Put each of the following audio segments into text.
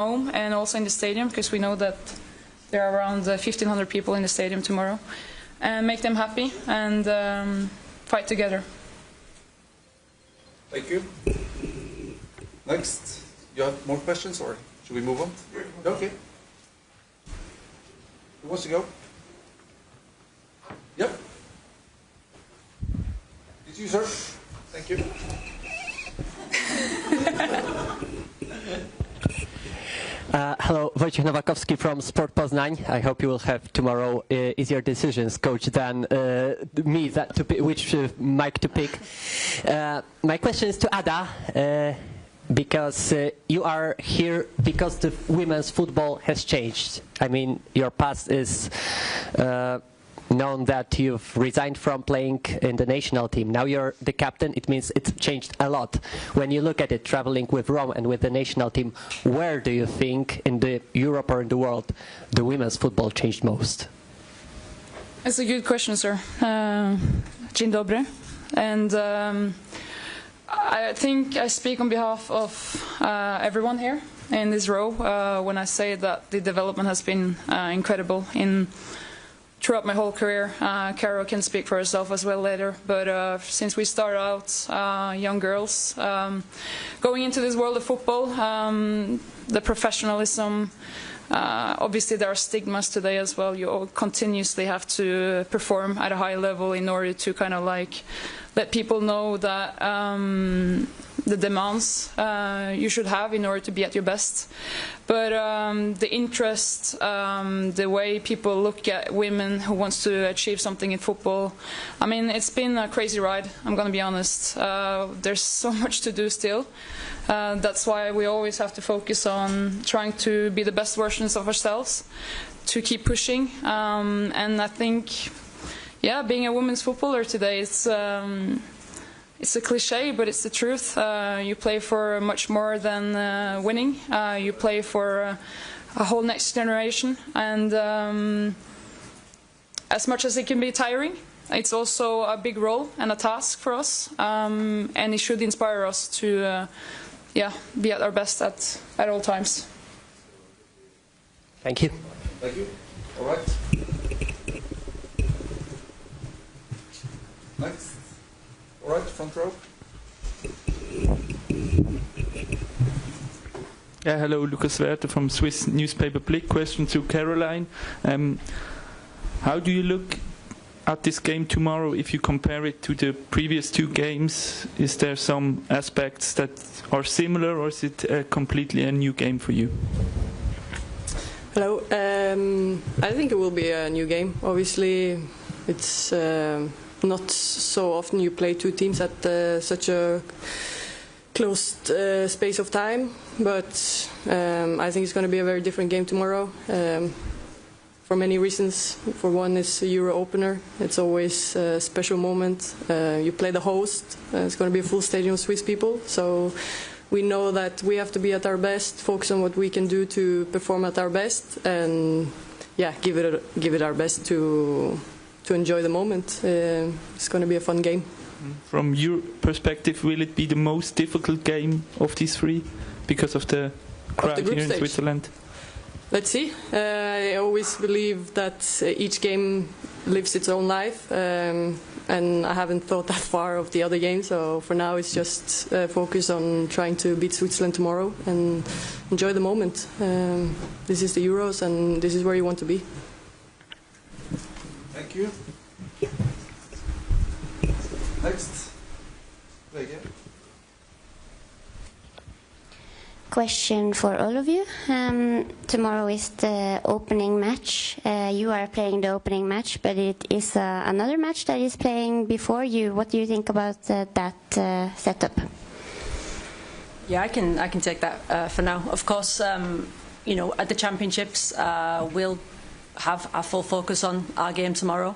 home and also in the stadium, because we know that there are around 1,500 people in the stadium tomorrow, and make them happy and fight together. Thank you. Next, you have more questions, or should we move on? Okay. Who wants to go? Yep. It's you, sir. Thank you. Hello, Wojciech Nowakowski from Sport Poznań. I hope you will have tomorrow easier decisions, coach, than me which mic to pick. My question is to Ada, because you are here because the women's football has changed. I mean, your past is known that you've resigned from playing in the national team. Now you're the captain. It means it's changed a lot. When you look at it, traveling with Rome and with the national team, where do you think in the Europe or in the world the women's football changed most? It's a good question, sir. Dzień dobry. And I think I speak on behalf of everyone here in this row when I say that the development has been incredible throughout my whole career. Carol can speak for herself as well later, but since we started out young girls, going into this world of football, the professionalism, obviously there are stigmas today as well. You continuously have to perform at a high level in order to kind of like let people know that the demands you should have in order to be at your best. But the interest, the way people look at women who wants to achieve something in football, I mean, it's been a crazy ride, I'm going to be honest. There's so much to do still. That's why we always have to focus on trying to be the best versions of ourselves, to keep pushing. And I think, yeah, being a women's footballer today, it's a cliche, but it's the truth. You play for much more than winning. You play for a whole next generation. And as much as it can be tiring, it's also a big role and a task for us. And it should inspire us to be at our best at all times. Thank you. Thank you. All right. Next. All right, front row. Yeah, hello, Lucas Werther from Swiss newspaper Blick. Question to Caroline. How do you look at this game tomorrow if you compare it to the previous two games? Is there some aspects that are similar, or is it completely a new game for you? Hello. I think it will be a new game. Obviously, it's not so often you play two teams at such a closed space of time, but I think it's going to be a very different game tomorrow for many reasons. For one, it's a Euro opener. It's always a special moment. You play the host. It's going to be a full stadium of Swiss people, so we know that we have to be at our best, focus on what we can do to perform at our best, and yeah, give it our best to enjoy the moment. It's going to be a fun game. From your perspective, will it be the most difficult game of these three because of the crowd here in Switzerland? Let's see. I always believe that each game lives its own life, and I haven't thought that far of the other games. So for now, it's just focus on trying to beat Switzerland tomorrow and enjoy the moment. This is the Euros, and this is where you want to be. Thank you. Next. Question for all of you. Tomorrow is the opening match. You are playing the opening match, but it is another match that is playing before you. What do you think about that setup? Yeah, I can take that for now. Of course, you know, at the championships, we'll have a full focus on our game tomorrow.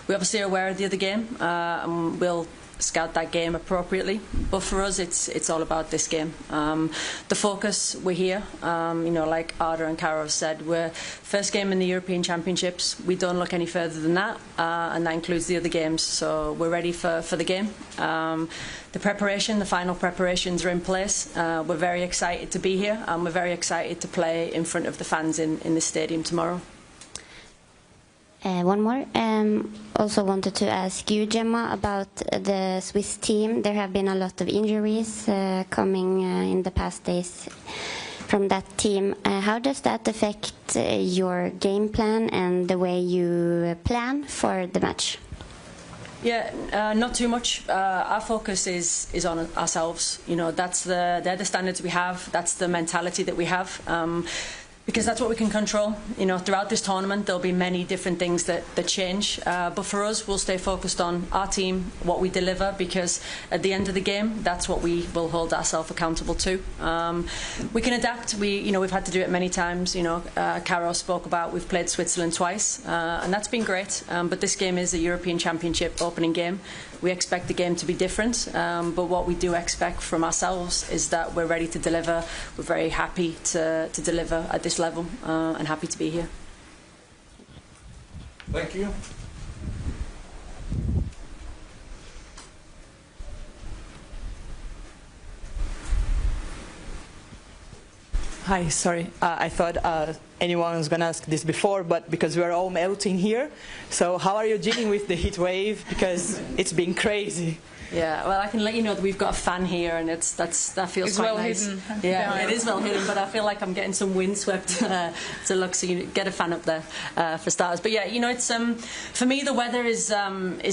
We obviously are aware of the other game, and we'll scout that game appropriately. But for us, it's all about this game. The focus, we're here. Like Arda and Caro have said, we're first game in the European Championships. We don't look any further than that, and that includes the other games. So we're ready for the game. The preparation, the final preparations are in place. We're very excited to be here, and we're very excited to play in front of the fans in the stadium tomorrow. One more. Also wanted to ask you, Gemma, about the Swiss team. There have been a lot of injuries coming in the past days from that team. How does that affect your game plan and the way you plan for the match? Yeah, not too much. Our focus is on ourselves. They're the standards we have. That's the mentality that we have. Because that's what we can control. Throughout this tournament, there'll be many different things that change. But for us, we'll stay focused on our team, what we deliver, because at the end of the game, that's what we will hold ourselves accountable to. We can adapt. We've had to do it many times. Caro spoke about we've played Switzerland twice, and that's been great. But this game is a European Championship opening game. We expect the game to be different, but what we do expect from ourselves is that we're ready to deliver. We're very happy to deliver at this level and happy to be here. Thank you. Hi, sorry. I thought anyone was going to ask this before, but because we are all melting here, so how are you dealing with the heat wave? Because it's been crazy. Yeah, well, I can let you know that we've got a fan here, and that feels it's quite well nice. hidden. Yeah, it is well hidden, but I feel like I'm getting some windswept to look. So you get a fan up there for starters. But yeah, it's for me the weather is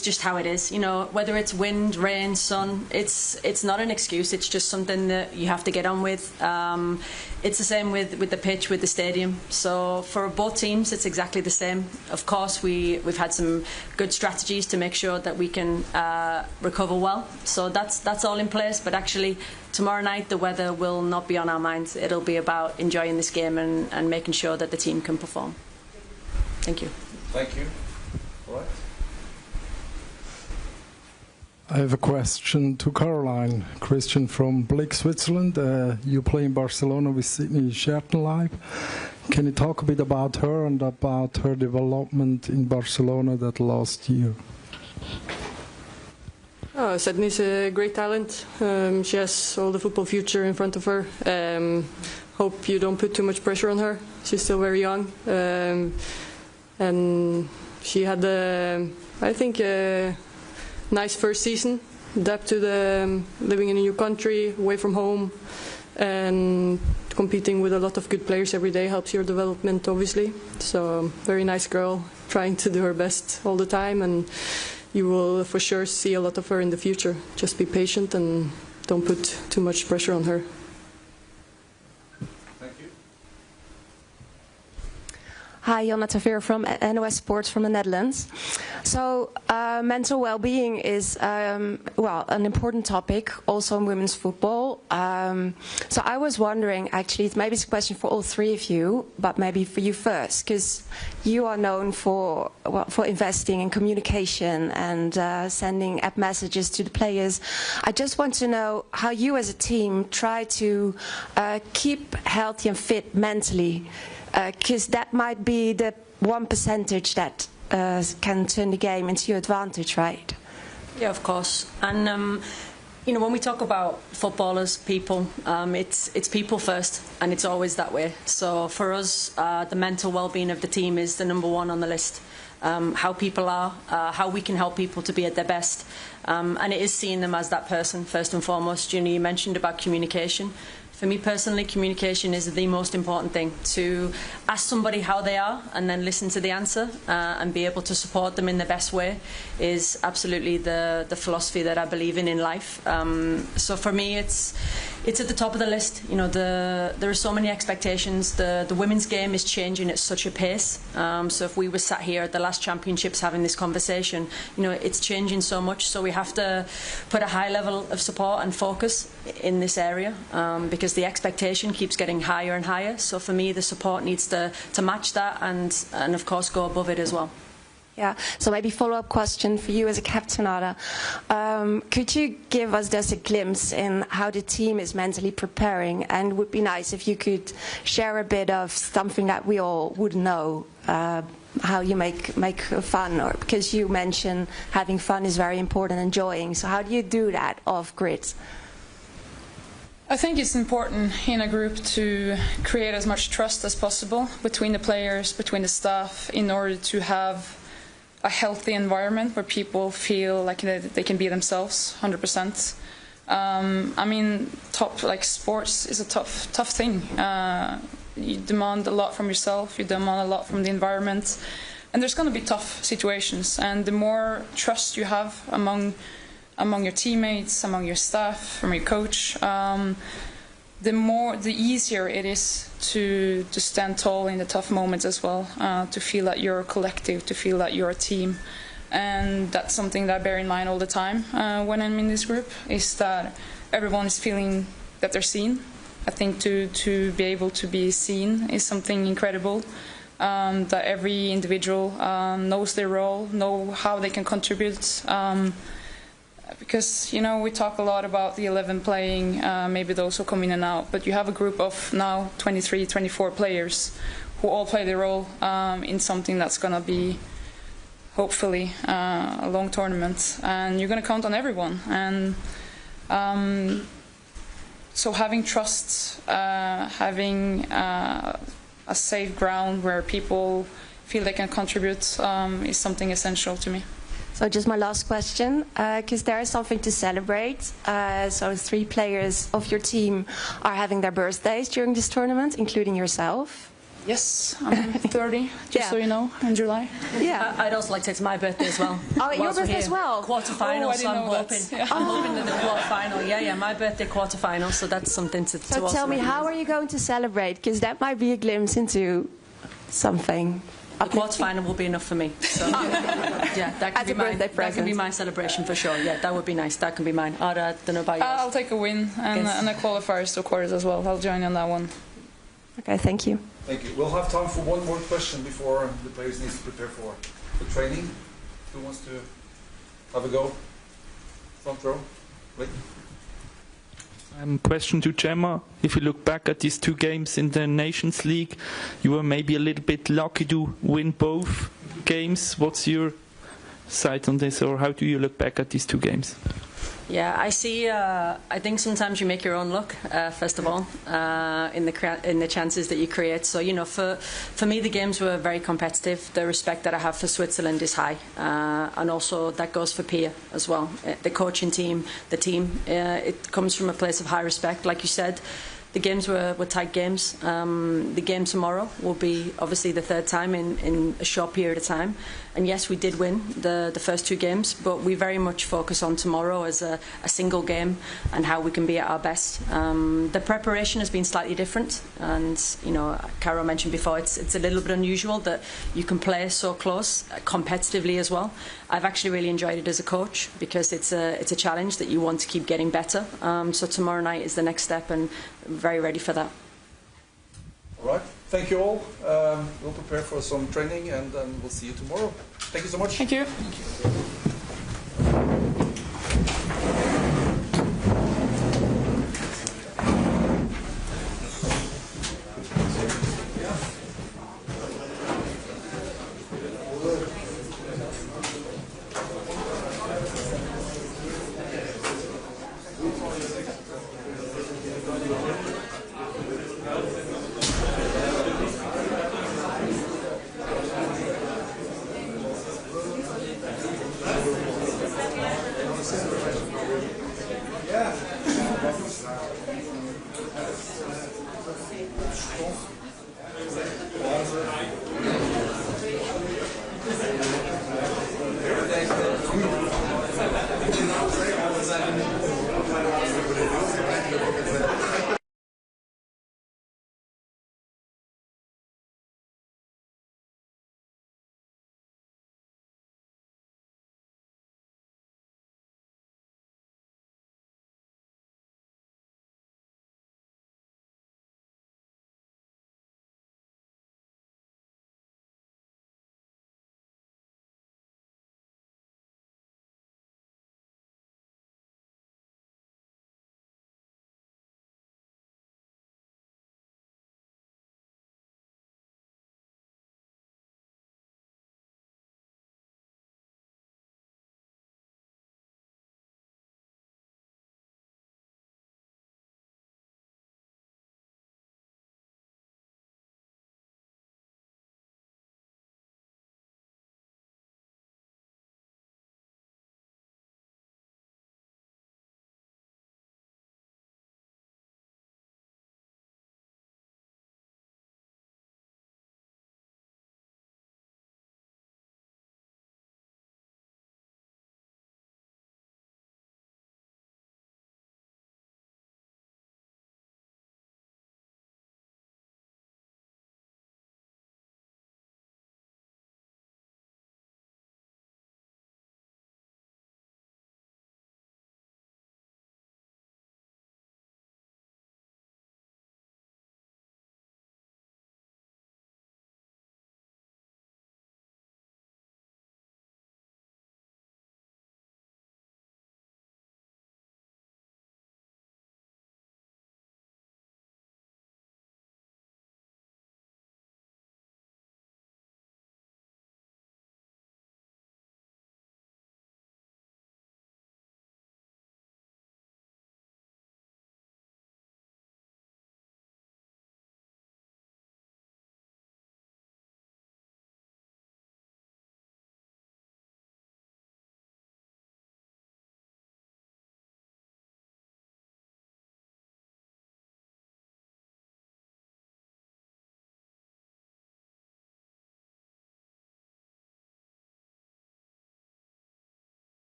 just how it is. Whether it's wind, rain, sun, it's not an excuse. It's just something that you have to get on with. It's the same with the pitch, with the stadium. So for both teams, it's exactly the same. Of course, we've had some good strategies to make sure that we can recover well. So that's all in place. But actually, tomorrow night, the weather will not be on our minds. It'll be about enjoying this game and making sure that the team can perform. Thank you. Thank you. All right. I have a question to Caroline. Christian from Blick, Switzerland. You play in Barcelona with Sydney Schertenleib. Can you talk a bit about her and about her development in Barcelona that last year? Sydney's a great talent. She has all the football future in front of her. Hope you don't put too much pressure on her. She's still very young. And she had, I think, nice first season, adapt to the living in a new country, away from home, and competing with a lot of good players every day helps your development, obviously. So very nice girl, trying to do her best all the time, and you will for sure see a lot of her in the future. Just be patient and don't put too much pressure on her. Hi, Jonna Taveer from NOS Sports from the Netherlands. So mental well-being is, an important topic also in women's football. So I was wondering, actually, maybe it's a question for all three of you, but maybe for you first, because you are known for investing in communication and sending app messages to the players. I just want to know how you as a team try to keep healthy and fit mentally, because that might be the 1% that can turn the game into your advantage, right? Yeah, of course. And when we talk about footballers, people, it's people first, and it's always that way. So for us, the mental well-being of the team is the number one on the list. How people are, how we can help people to be at their best, and it is seeing them as that person first and foremost. You mentioned about communication. For me personally, communication is the most important thing. To ask somebody how they are and then listen to the answer and be able to support them in the best way is absolutely the philosophy that I believe in life. So for me, it's at the top of the list. There are so many expectations. The women's game is changing at such a pace. So if we were sat here at the last championships having this conversation, it's changing so much. So we have to put a high level of support and focus in this area because the expectation keeps getting higher and higher. So for me, the support needs to match that and of course go above it as well. Yeah, so maybe follow-up question for you as a captain, Ada. Could you give us just a glimpse in how the team is mentally preparing? And it would be nice if you could share a bit of something that we all would know, how you make fun, or because you mentioned having fun is very important, enjoying. So how do you do that off-grid? I think it's important in a group to create as much trust as possible between the players, between the staff, in order to have a healthy environment where people feel like they can be themselves 100%. I mean, sports is a tough thing. You demand a lot from yourself, you demand a lot from the environment, and there's going to be tough situations. And the more trust you have among your teammates, among your staff, from your coach, the easier it is to stand tall in the tough moments as well, to feel that you're a collective, to feel that you're a team. And that's something that I bear in mind all the time when I'm in this group, is that everyone is feeling that they're seen. I think to be able to be seen is something incredible, that every individual knows their role, know how they can contribute. Because, we talk a lot about the 11 playing, maybe those who come in and out, but you have a group of now 23, 24 players who all play their role in something that's going to be, hopefully, a long tournament. And you're going to count on everyone. And so having trust, having a safe ground where people feel they can contribute is something essential to me. So just my last question, because there is something to celebrate. So 3 players of your team are having their birthdays during this tournament, including yourself. Yes, I'm 30, just so you know, in July. Yeah, I'd also like to say it's my birthday as well. Oh, your birthday as well? Quarterfinal, so I'm hoping that the quarterfinal. Yeah, my birthday quarterfinal, so that's something to So also tell me, how are you going to celebrate? Because that might be a glimpse into something. The quarterfinal will be enough for me. So, yeah, that can be my celebration for sure. Yeah, that would be nice. That can be mine. I don't know about yours. I'll take a win and a qualifiers to quarters as well. I'll join on that one. Okay, thank you. Thank you. We'll have time for one more question before the players need to prepare for training. Who wants to have a go? Front row. Wait. Question to Gemma. If you look back at these 2 games in the Nations League, you were maybe a little bit lucky to win both games. What's your side on this, or how do you look back at these 2 games? Yeah, I see. I think sometimes you make your own luck. First of all, in the chances that you create. So for me, the games were very competitive. The respect that I have for Switzerland is high, and also that goes for Pia as well. The coaching team, the team. It comes from a place of high respect, like you said. The games were tight games. The game tomorrow will be obviously the 3rd time in a short period of time. And yes, we did win the first 2 games, but we very much focus on tomorrow as a single game and how we can be at our best. The preparation has been slightly different, and Caro mentioned before, it's a little bit unusual that you can play so close competitively as well. I've actually really enjoyed it as a coach because it's a challenge that you want to keep getting better. So tomorrow night is the next step, and very ready for that. All right. Thank you all. We'll prepare for some training, and then we'll see you tomorrow. Thank you so much. Thank you.